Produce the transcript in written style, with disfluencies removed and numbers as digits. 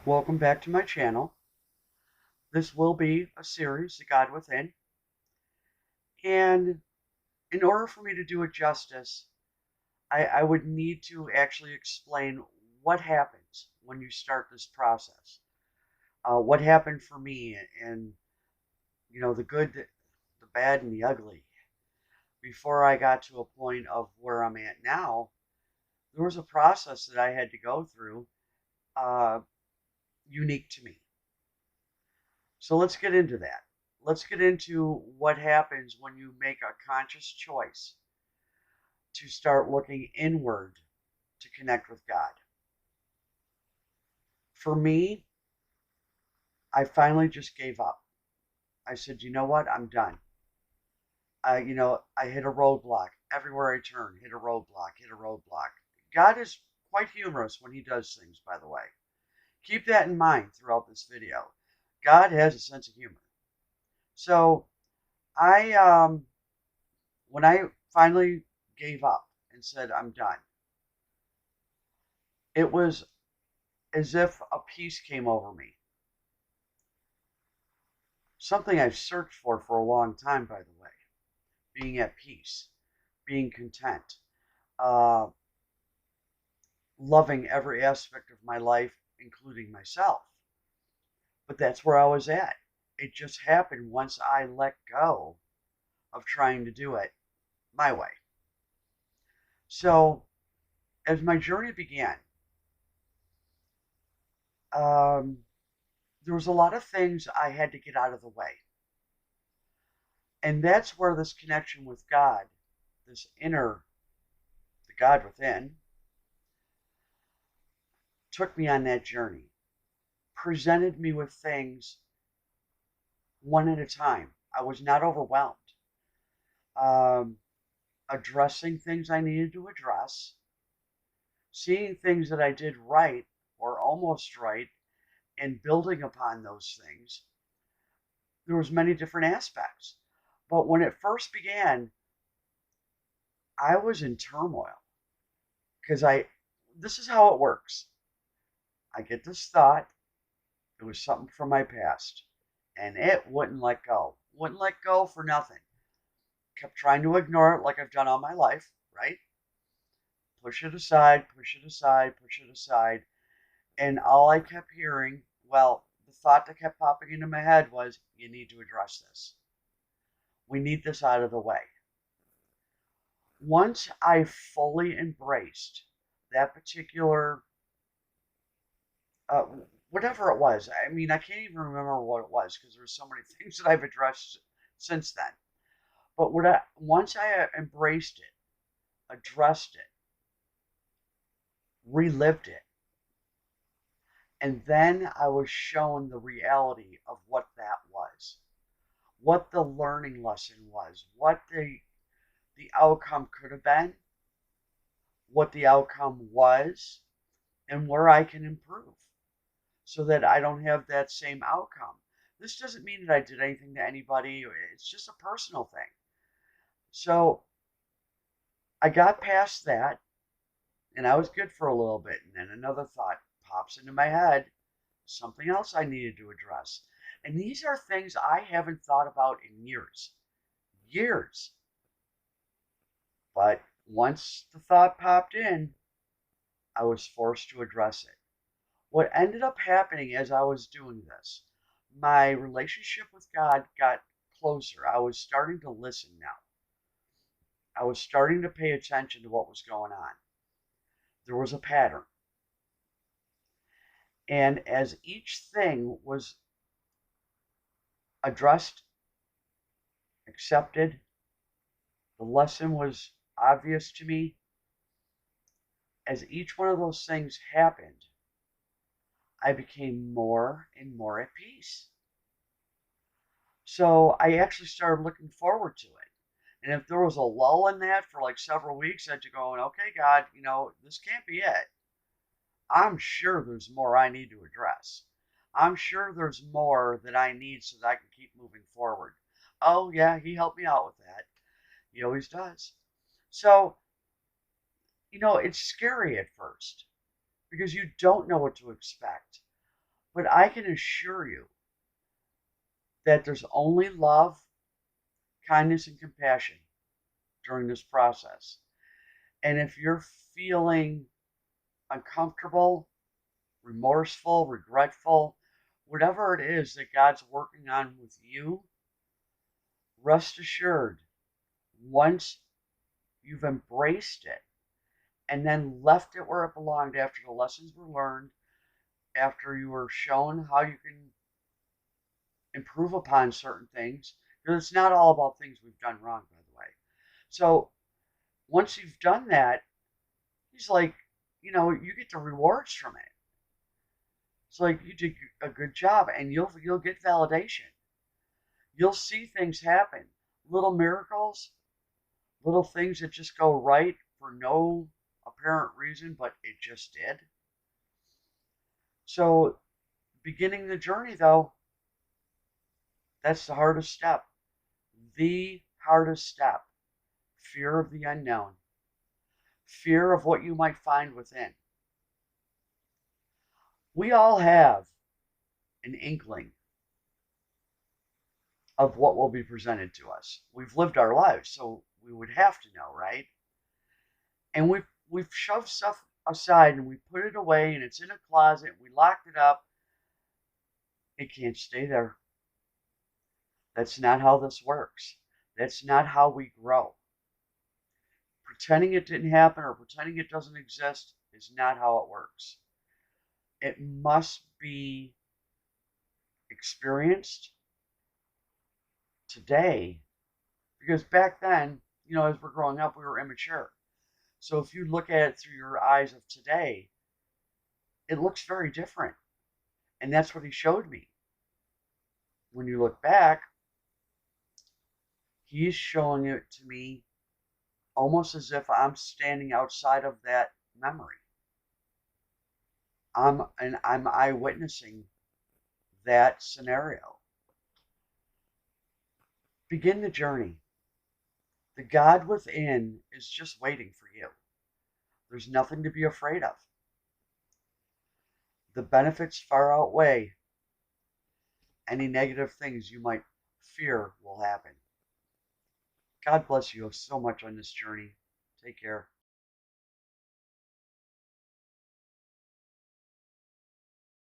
Welcome back to my channel. This will be a series, The God Within, and in order for me to do it justice, I would need to actually explain what happens when you start this process. What happened for me and, the good, the bad, and the ugly. Before I got to a point of where I'm at now, there was a process that I had to go through, uh, unique to me. So let's get into that. Let's get into what happens when you make a conscious choice to start looking inward to connect with God. For me, I finally just gave up. I said, you know what? I'm done. I hit a roadblock. Everywhere I turn, hit a roadblock, hit a roadblock. God is quite humorous when he does things, by the way. Keep that in mind throughout this video. God has a sense of humor. So I, when I finally gave up and said, I'm done, it was as if a peace came over me. Something I've searched for a long time, by the way. Being at peace, being content, uh, loving every aspect of my life, including myself. But that's where I was at. It just happened once I let go of trying to do it my way. So, as my journey began, um, there was a lot of things I had to get out of the way. And that's where this connection with God, this inner, the God within, took me on that journey, presented me with things one at a time. I was not overwhelmed. Um, Addressing things I needed to address, seeing things that I did right or almost right, and building upon those things. There was many different aspects. But when it first began, I was in turmoil because this is how it works. I get this thought, it was something from my past, and it wouldn't let go. Wouldn't let go for nothing. Kept trying to ignore it like I've done all my life, right? Push it aside, push it aside, push it aside. And all I kept hearing, well, the thought that kept popping into my head was, you need to address this. We need this out of the way. Once I fully embraced that particular, uh, whatever it was, I mean, I can't even remember what it was because there's so many things that I've addressed since then. But once I embraced it, addressed it, relived it, and then I was shown the reality of what that was, what the learning lesson was, what the outcome could have been, what the outcome was, and where I can improve so that I don't have that same outcome. This doesn't mean that I did anything to anybody. It's just a personal thing. So I got past that and I was good for a little bit. And then another thought pops into my head, something else I needed to address. And these are things I haven't thought about in years. Years. But once the thought popped in, I was forced to address it. What ended up happening as I was doing this, my relationship with God got closer. I was starting to listen now. I was starting to pay attention to what was going on. There was a pattern. And as each thing was addressed, accepted, the lesson was obvious to me. As each one of those things happened, I became more and more at peace. So I actually started looking forward to it. And if there was a lull in that for like several weeks, I'd be going, okay, God, this can't be it. I'm sure there's more I need to address. I'm sure there's more that I need so that I can keep moving forward. Oh, yeah, he helped me out with that. He always does. So, it's scary at first because you don't know what to expect. But I can assure you that there's only love, kindness, and compassion during this process. And if you're feeling uncomfortable, remorseful, regretful, whatever it is that God's working on with you, rest assured, once you've embraced it and then left it where it belonged after the lessons were learned, after you were shown how you can improve upon certain things, because it's not all about things we've done wrong, by the way. So once you've done that, he's like, you get the rewards from it. It's like you did a good job, and you'll get validation. You'll see things happen, little miracles, little things that just go right for no apparent reason, but it just did. So beginning the journey, though, that's the hardest step. The hardest step. Fear of the unknown. Fear of what you might find within. We all have an inkling of what will be presented to us. We've lived our lives, so we would have to know, right? And we've shoved stuff aside and we put it away and it's in a closet. We locked it up. It can't stay there. That's not how this works. That's not how we grow. Pretending it didn't happen or pretending it doesn't exist is not how it works. It must be experienced today, because back then, as we're growing up, we were immature. So if you look at it through your eyes of today, it looks very different. And that's what he showed me. When you look back, he's showing it to me almost as if I'm standing outside of that memory. I'm eyewitnessing that scenario. Begin the journey. The God within is just waiting for you. There's nothing to be afraid of. The benefits far outweigh any negative things you might fear will happen. God bless you so much on this journey. Take care.